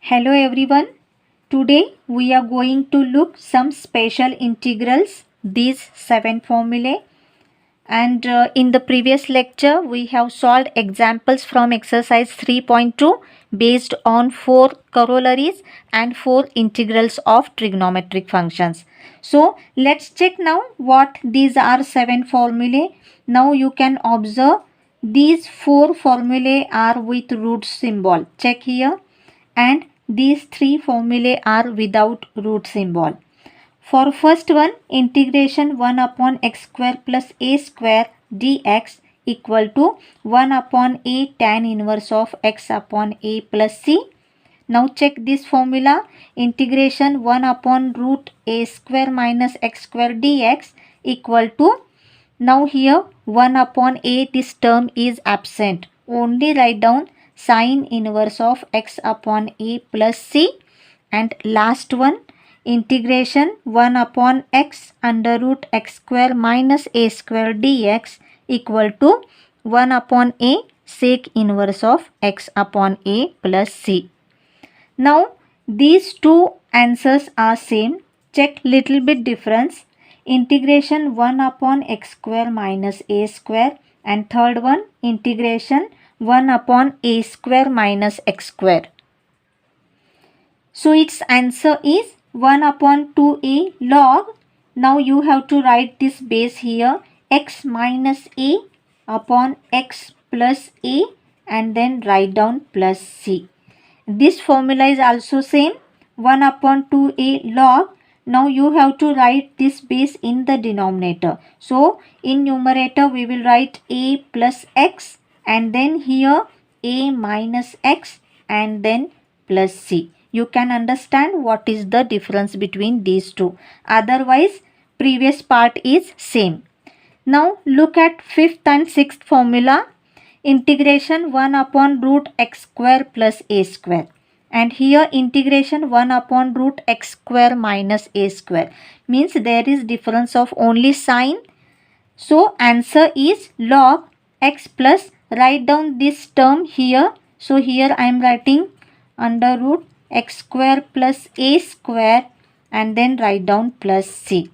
Hello everyone. Today we are going to look some special integrals, these 7 formulae, and in the previous lecture we have solved examples from exercise 3.2 based on 4 corollaries and 4 integrals of trigonometric functions. So let's check now what these are 7 formulae. Now you can observe these 4 formulae are with root symbol. Check here. And these 3 formulae are without root symbol. For first one, integration 1 upon x square plus a square dx equal to 1 upon a tan inverse of x upon a plus c. Now check this formula. Integration 1 upon root a square minus x square dx equal to, now here 1 upon a, this term is absent. Only write down sine inverse of x upon a plus c. And last one, integration 1 upon x under root x square minus a square dx equal to 1 upon a sec inverse of x upon a plus c. Now these two answers are same. Check little bit difference. Integration 1 upon x square minus a square, and third one integration 1 upon a square minus x square. So its answer is 1 upon 2a log. Now you have to write this base here, x minus a upon x plus a, and then write down plus c. This formula is also same, 1 upon 2a log. Now you have to write this base in the denominator. So in numerator we will write a plus x, and then here a minus x, and then plus c. You can understand what is the difference between these two. Otherwise previous part is same. Now look at fifth and sixth formula. Integration 1 upon root x square plus a square, and here integration 1 upon root x square minus a square, means there is difference of only sign. So answer is log x plus, write down this term here. So here I am writing under root x square plus a square, and then write down plus c.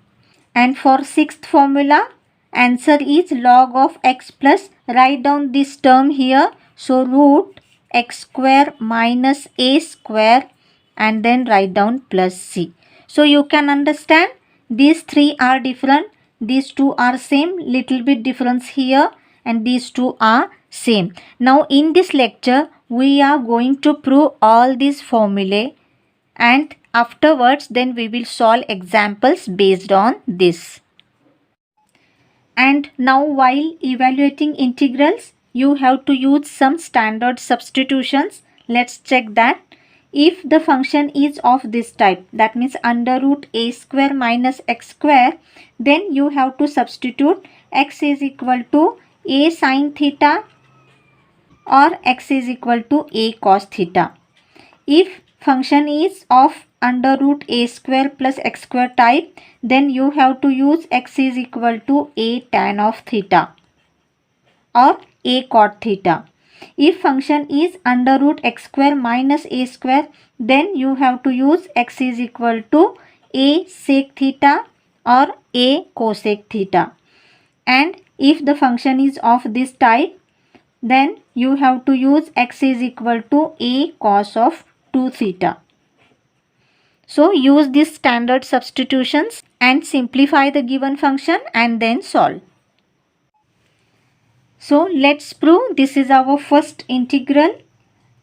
And for sixth formula, answer is log of x plus, write down this term here. So root x square minus a square, and then write down plus c. So you can understand these three are different, these two are same, little bit difference here, and these two are same. Now in this lecture we are going to prove all these formulae, and afterwards then we will solve examples based on this. And now while evaluating integrals, you have to use some standard substitutions. Let's check that. If the function is of this type, that means under root a square minus x square, then you have to substitute x is equal to a sine theta or x is equal to a cos theta. If function is of under root a square plus x square type, then you have to use x is equal to a tan of theta or a cot theta. If function is under root x square minus a square, then you have to use x is equal to a sec theta or a cosec theta. And if the function is of this type, then you have to use x is equal to a cos of 2 theta. So use these standard substitutions and simplify the given function and then solve. So let's prove. This is our first integral,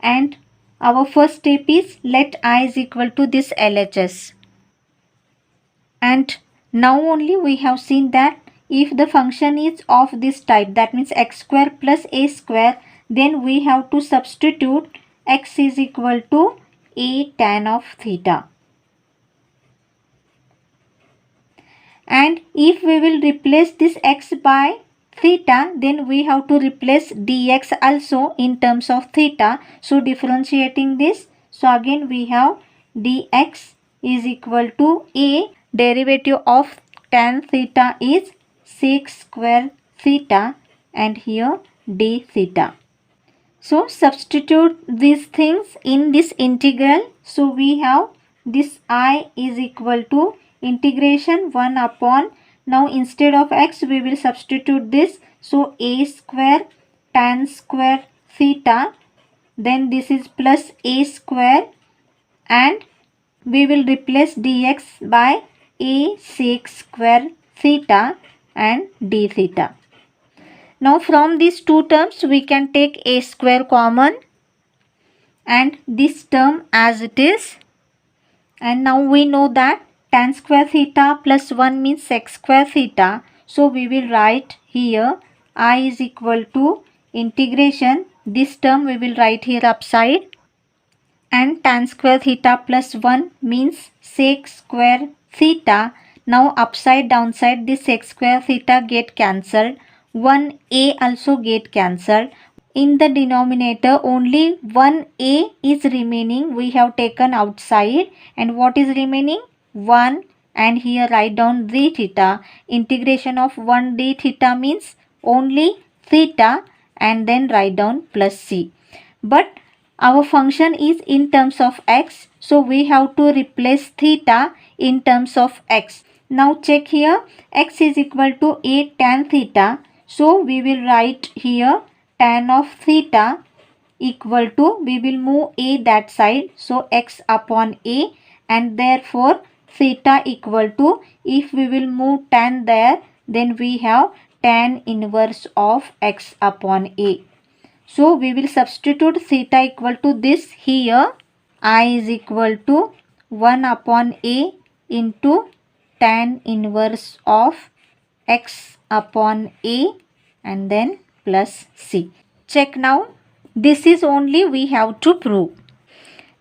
and our first step is let I is equal to this LHS. And now only we have seen that if the function is of this type, that means x square plus a square, then we have to substitute x is equal to a tan of theta. And if we will replace this x by theta, then we have to replace dx also in terms of theta. So differentiating this, so again we have dx is equal to a derivative of tan theta is sec square theta, and here d theta. So substitute these things in this integral. So we have this I is equal to integration 1 upon, now instead of x we will substitute this, so a square tan square theta, then this is plus a square, and we will replace dx by a sec square theta and d theta. Now from these two terms we can take a square common and this term as it is, and now we know that tan square theta plus 1 means sec square theta, so we will write here I is equal to integration, this term we will write here upside, and tan square theta plus 1 means sec square theta. Now upside downside this sec square theta get cancelled, 1a also get cancelled. In the denominator only 1a is remaining, we have taken outside, and what is remaining? 1, and here write down d theta. Integration of 1 d theta means only theta, and then write down plus c. But our function is in terms of x, so we have to replace theta in terms of x. Now check here, x is equal to a tan theta, so we will write here tan of theta equal to, we will move a that side, so x upon a, and therefore theta equal to, if we will move tan there, then we have tan inverse of x upon a. So we will substitute theta equal to this here, I is equal to 1 upon a into tan inverse of x upon a, and then plus c. Check now, this is only we have to prove.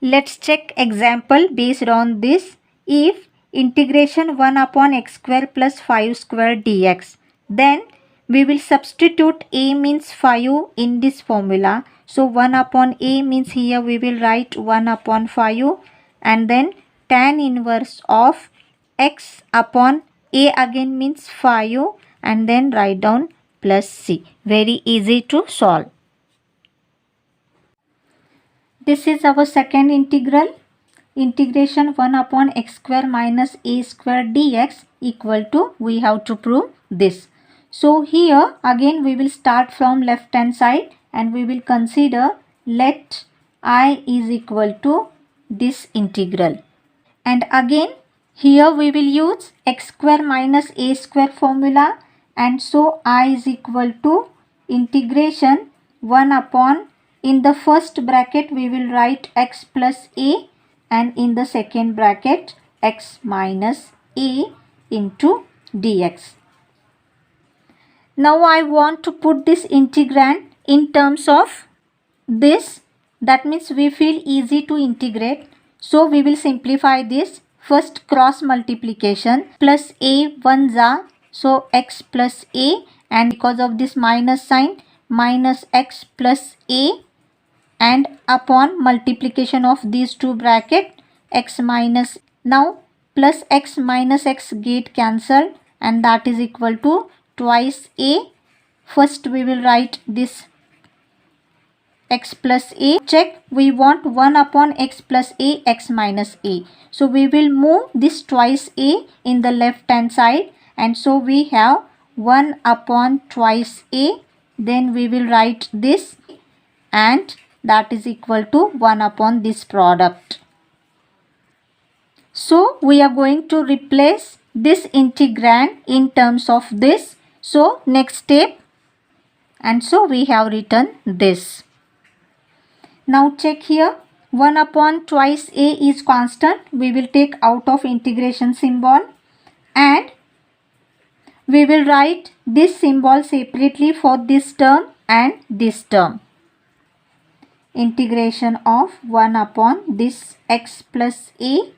Let's check example based on this. If integration 1 upon x square plus 5 square dx, then we will substitute a means 5 in this formula. So 1 upon a means here we will write 1 upon 5, and then tan inverse of x upon a again means 5, and then write down plus c. Very easy to solve. This is our second integral. Integration 1 upon x square minus a square dx equal to, we have to prove this. So here again we will start from left hand side, and we will consider let I is equal to this integral. And again here we will use x square minus a square formula, and so I is equal to integration 1 upon, in the first bracket we will write x plus a, and in the second bracket x minus a into dx. Now I want to put this integrand in terms of this, that means we feel easy to integrate. So we will simplify this. First cross multiplication, plus a 1 za, so x plus a, and because of this minus sign minus x plus a, and upon multiplication of these two bracket x minus, now plus x minus x get cancelled, and that is equal to twice a. First we will write this x plus a. Check, we want 1 upon x plus a, x minus a. So we will move this twice a in the left hand side, and so we have 1 upon twice a. Then we will write this, and that is equal to 1 upon this product. So we are going to replace this integrand in terms of this. So next step, and so we have written this. Now check here, 1 upon twice a is constant, we will take out of integration symbol, and we will write this symbol separately for this term and this term. Integration of 1 upon this x plus a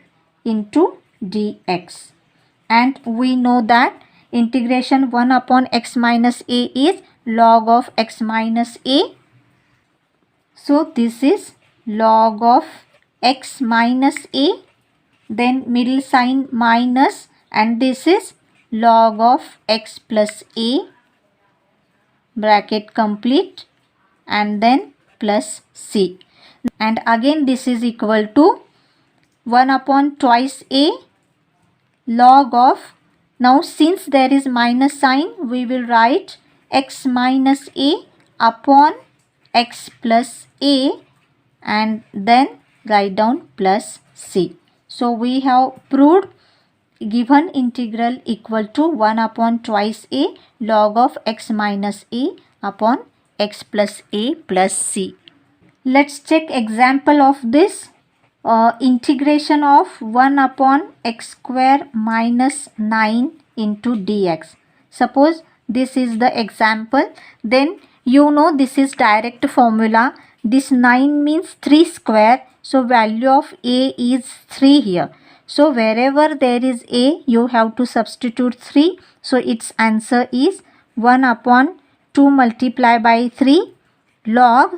into dx, and we know that integration 1 upon x minus a is log of x minus a. So this is log of x minus a, then middle sign minus, and this is log of x plus a, bracket complete, and then plus c. And again this is equal to 1 upon twice a log of, now since there is minus sign we will write x minus a upon x plus a and then write down plus c. So we have proved given integral equal to 1 upon twice a log of x minus a upon x plus a plus c. Let's check example of this. Integration of 1 upon x square minus 9 into dx. Suppose this is the example, then you know this is direct formula. This 9 means 3 square, so value of a is 3 here. So wherever there is a, you have to substitute 3. So its answer is 1 upon 2 multiplied by 3 log,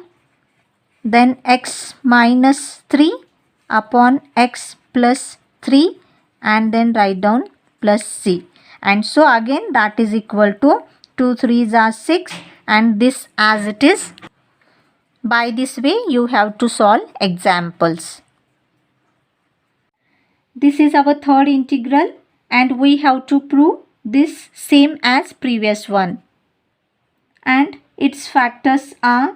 then x minus 3 upon x plus 3 and then write down plus c. And so again that is equal to 2 3s are 6 and this as it is. By this way you have to solve examples. This is our third integral and we have to prove this same as previous one. And its factors are,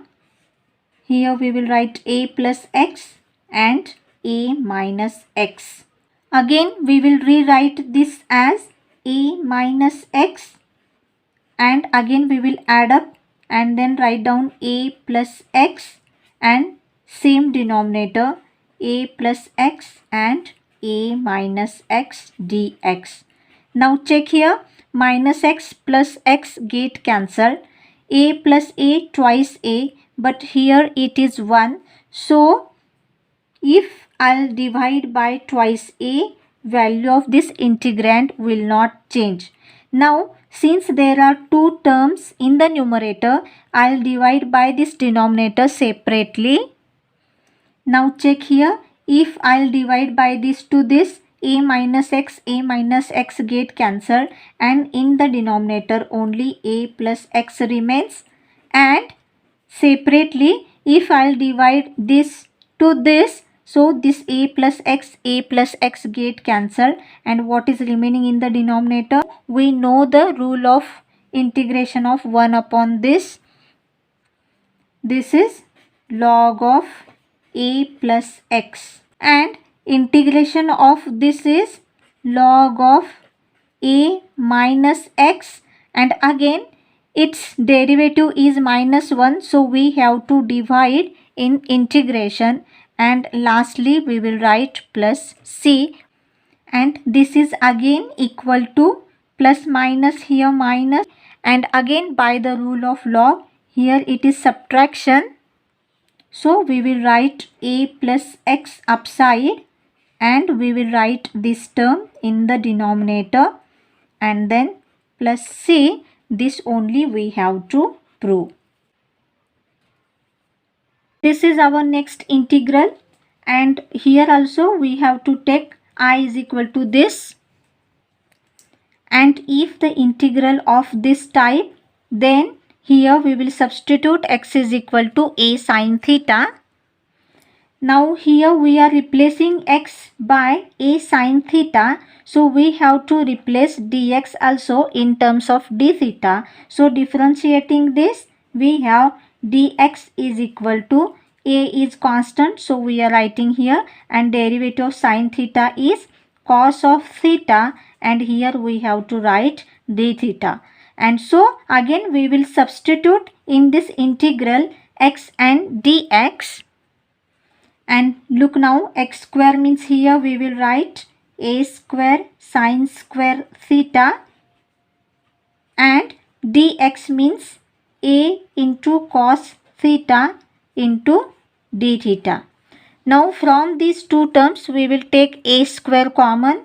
here we will write a plus x and a minus x. Again we will rewrite this as a minus x and again we will add up and then write down a plus x and same denominator a plus x and a minus x dx. Now check here, minus x plus x get cancelled, a plus a twice a, but here it is 1. So if I'll divide by twice a, value of this integrand will not change. Now since there are two terms in the numerator, I'll divide by this denominator separately. Now check here, if I'll divide by this to this, a minus x get cancelled and in the denominator only a plus x remains. And separately if I'll divide this to this, so this a plus x get cancelled and what is remaining in the denominator, we know the rule of integration of 1 upon this. This is log of a plus x and integration of this is log of a minus x and again its derivative is minus 1, so we have to divide in integration and lastly we will write plus c and this is again equal to plus minus here minus and again by the rule of log here it is subtraction, so we will write a plus x upside and we will write this term in the denominator and then plus c. This only we have to prove. This is our next integral and here also we have to take I is equal to this, and if the integral of this type, then here we will substitute x is equal to a sin theta. Now here we are replacing x by a sin theta, so we have to replace dx also in terms of d theta. So differentiating this, we have dx is equal to a is constant, so we are writing here, and derivative of sin theta is cos of theta, and here we have to write d theta. And so again we will substitute in this integral x and dx. And look now, x square means here we will write a square sin square theta and dx means a into cos theta into d theta. Now from these two terms we will take a square common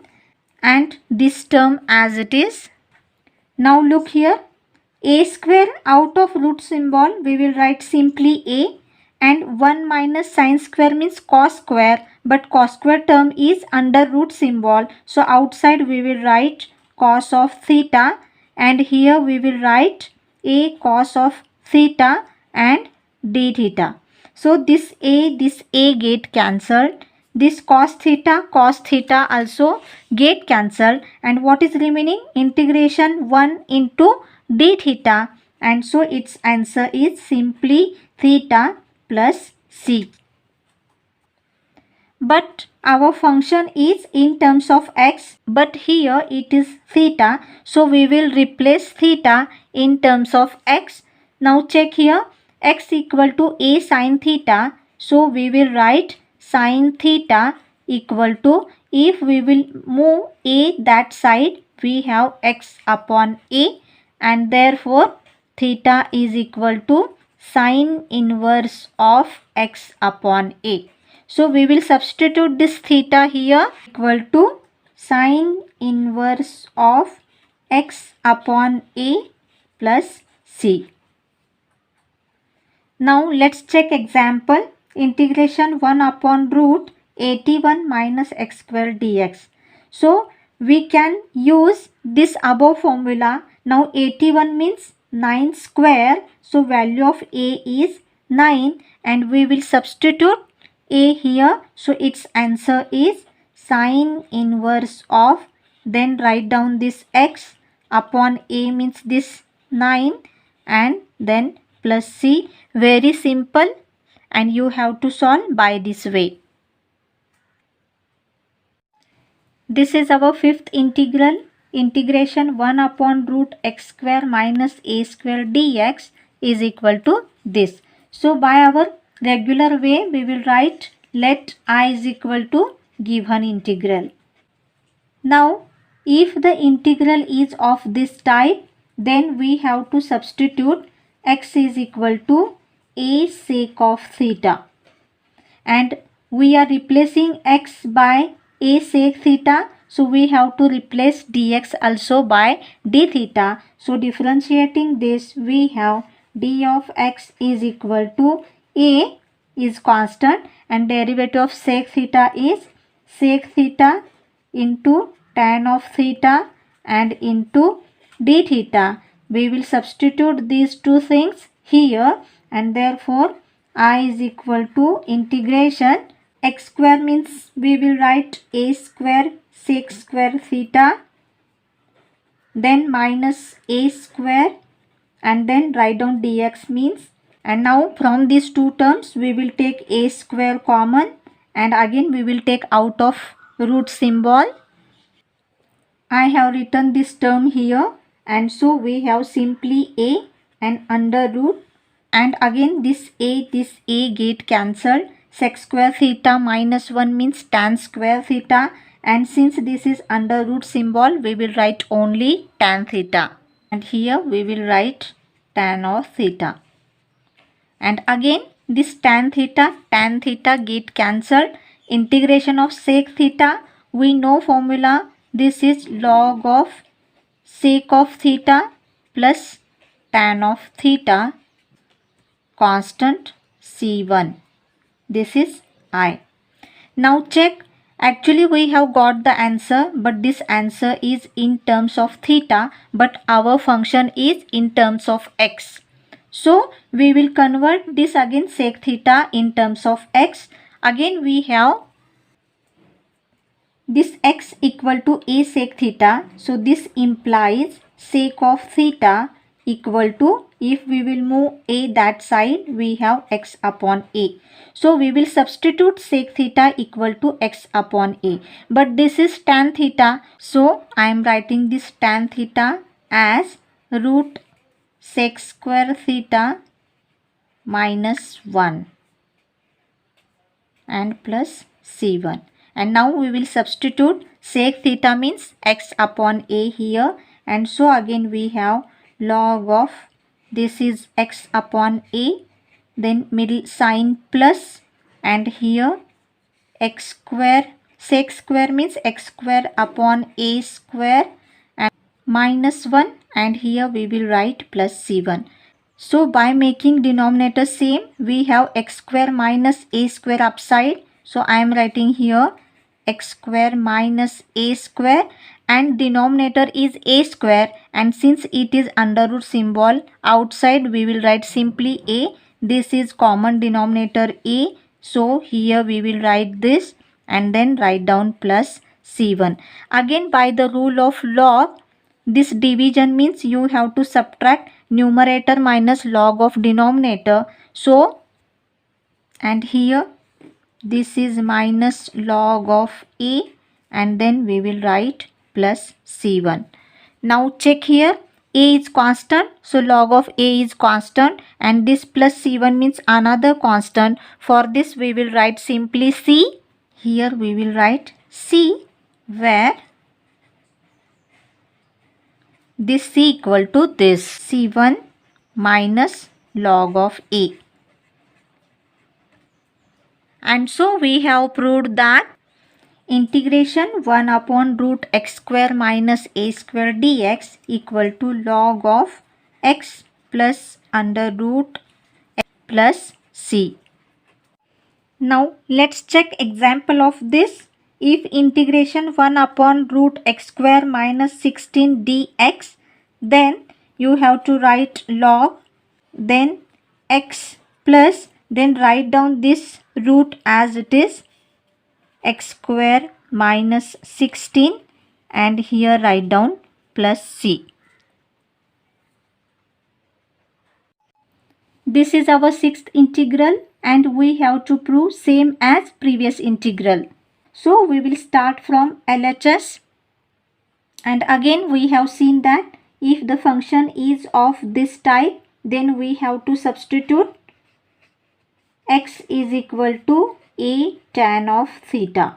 and this term as it is. Now look here, a square out of root symbol we will write simply a, and 1 minus sin square means cos square, but cos square term is under root symbol, so outside we will write cos of theta and here we will write a cos of theta and d theta. So this A get cancelled. This cos theta also get cancelled. And what is remaining? Integration 1 into d theta. And so its answer is simply theta plus c. But our function is in terms of x, but here it is theta, so we will replace theta in terms of x. Now check here, x equal to a sin theta, so we will write sin theta equal to, if we will move a that side, we have x upon a, and therefore theta is equal to sin inverse of x upon a. So we will substitute this theta here equal to sin inverse of x upon a plus c. Now let's check example. Integration 1 upon root 81 minus x square dx. So we can use this above formula. Now 81 means 9 square. So value of a is 9, and we will substitute a here. So its answer is sin inverse of, then write down this x upon a means this 9, and then plus c. Very simple, and you have to solve by this way. This is our fifth integral. Integration 1 upon root x square minus a square dx is equal to this. So by our regular way we will write let I is equal to given integral. Now if the integral is of this type, then we have to substitute x is equal to a sec of theta, and we are replacing x by a sec theta, so we have to replace dx also by d theta. So differentiating this, we have d of x is equal to a is constant, and derivative of sec theta is sec theta into tan of theta and into d theta. We will substitute these two things here, and therefore I is equal to integration x square means we will write a square sec square theta, then minus a square, and then write down dx means. And now from these two terms we will take a square common, and again we will take out of root symbol. I have written this term here, and so we have simply a and under root, and again this a get cancelled. Sec square theta minus 1 means tan square theta, and since this is under root symbol we will write only tan theta, and here we will write tan of theta. And again this tan theta get cancelled. Integration of sec theta, we know formula, this is log of sec of theta plus tan of theta constant c1. This is I. Now check, actually we have got the answer, but this answer is in terms of theta, but our function is in terms of x. So we will convert this again sec theta in terms of x. Again we have this x equal to a sec theta. So this implies sec of theta equal to, if we will move a that side, we have x upon a. So we will substitute sec theta equal to x upon a. But this is tan theta. So I am writing this tan theta as root sec square theta minus 1 and plus c1. And now we will substitute sec theta means x upon a here, and so again we have log of, this is x upon a, then middle sign plus, and here x square, sec square means x square upon a square, and minus 1, and here we will write plus c1. So by making denominator same, we have x square minus a square upside. So I am writing here x square minus a square, and denominator is a square, and since it is under root symbol outside we will write simply a, this is common denominator a. So here we will write this and then write down plus c1. Again, by the rule of log, this division means you have to subtract numerator minus log of denominator. So, and here this is minus log of a and then we will write plus c1. Now check here, a is constant, so log of a is constant and this plus c1 means another constant. For this we will write simply c. Here we will write c, where this c equal to this c1 minus log of a. And so we have proved that integration 1 upon root x square minus a square dx equal to log of x plus under root x plus c. Now let's check example of this. If integration 1 upon root x square minus 16 dx, then you have to write log, then x plus, then write down this root as it is x square minus 16 and here write down plus c. This is our sixth integral and we have to prove same as previous integral. So we will start from LHS, and again we have seen that if the function is of this type, then we have to substitute x is equal to a tan of theta.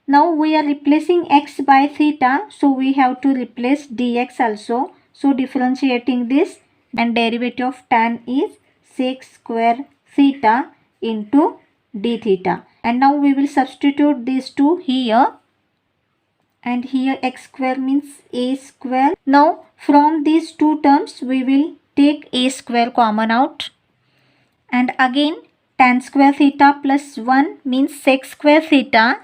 Now we are replacing x by theta, so we have to replace dx also. So differentiating this, and derivative of tan is sec square theta into d theta. And now we will substitute these two here. And here x square means a square. Now from these two terms we will take a square common out. And again tan square theta plus 1 means sec square theta.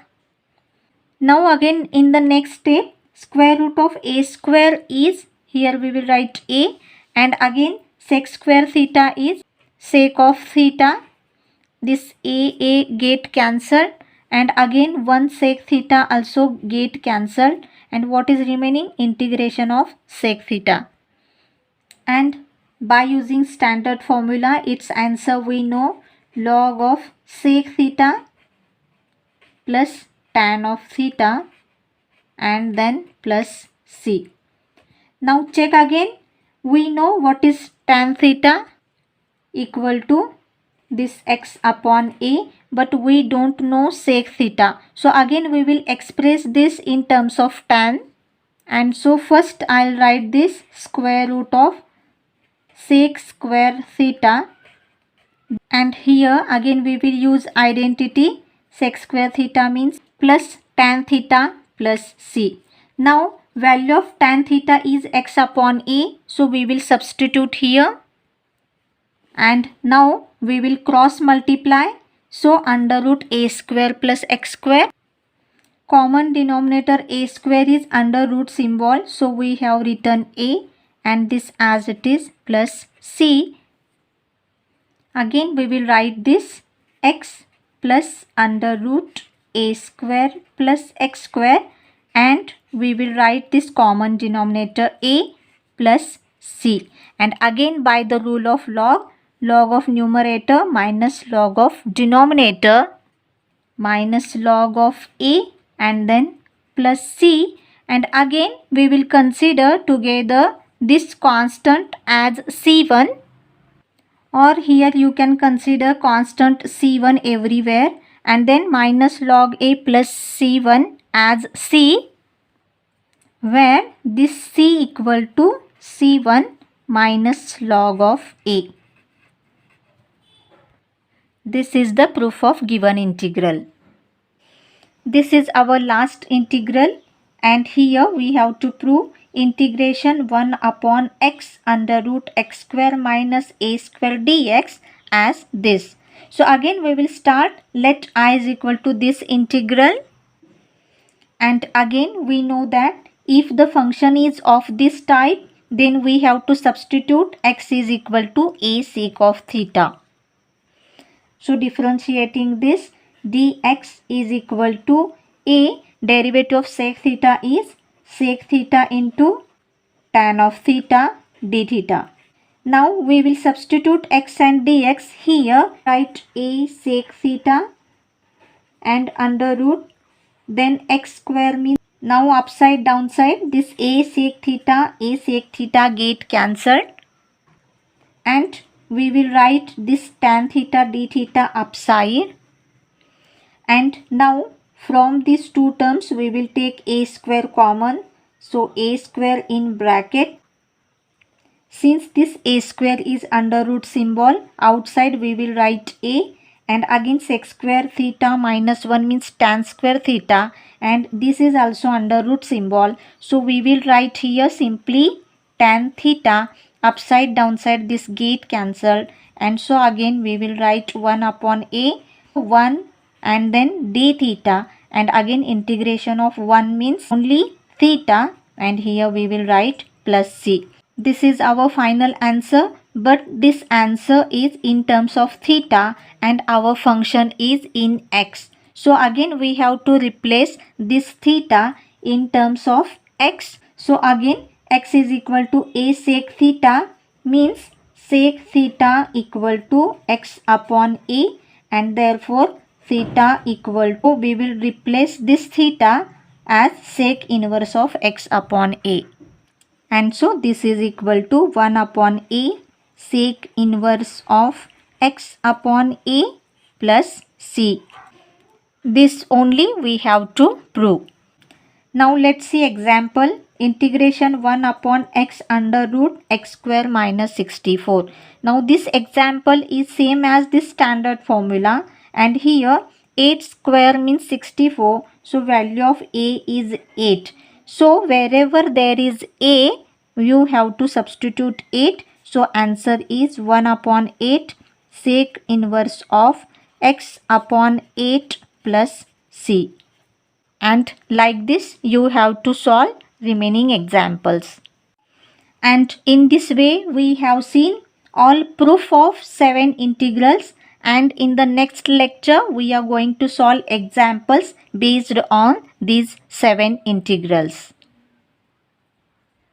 Now again in the next step, square root of a square is, here we will write a, and again sec square theta is sec of theta. This a get cancelled and again 1 sec theta also get cancelled, and what is remaining? Integration of sec theta. And by using standard formula, its answer we know, log of sec theta plus tan of theta and then plus c. Now check again. We know what is tan theta, equal to this x upon a, but we don't know sec theta. So again we will express this in terms of tan. And so first I'll write this square root of sec square theta, and here again we will use identity. Sec square theta means plus tan theta plus c. Now value of tan theta is x upon a, so we will substitute here. And now we will cross multiply. So under root a square plus x square. Common denominator a square is under root symbol, so we have written a and this as it is plus c. Again we will write this x plus under root a square plus x square, and we will write this common denominator a plus c. And again by the rule of log, log of numerator minus log of denominator minus log of a and then plus c. And again we will consider together this constant as c1, or here you can consider constant c1 everywhere, and then minus log a plus c1 as c, where this c equal to c1 minus log of a. This is the proof of given integral. This is our last integral, and here we have to prove integration 1 upon x under root x square minus a square dx as this. So again we will start, let I is equal to this integral, and again we know that if the function is of this type, then we have to substitute x is equal to a sec of theta. So differentiating this, dx is equal to a derivative of sec theta is sec theta into tan of theta d theta. Now we will substitute x and dx here. Write a sec theta and under root, then x square means, now upside downside this a sec theta get cancelled, and we will write this tan theta d theta upside, and now from these two terms we will take a square common, so a square in bracket. Since this a square is under root symbol, outside we will write a, and again sec square theta minus 1 means tan square theta, and this is also under root symbol, so we will write here simply tan theta. Upside downside this get cancelled, and so again we will write 1 upon a 1 and then d theta, and again integration of 1 means only theta, and here we will write plus c. This is our final answer, but this answer is in terms of theta and our function is in x. So again we have to replace this theta in terms of x. So again x is equal to a sec theta means sec theta equal to x upon a, and therefore theta equal to, we will replace this theta as sec inverse of x upon a. And so this is equal to 1 upon a sec inverse of x upon a plus c. This only we have to prove. Now let's see example. Integration 1 upon x under root x square minus 64. Now this example is same as this standard formula, and here 8 square means 64. So value of a is 8. So wherever there is a, you have to substitute 8. So answer is 1 upon 8 sec inverse of x upon 8 plus c. And like this you have to solve remaining examples. And in this way we have seen all proof of 7 integrals, and in the next lecture we are going to solve examples based on these 7 integrals.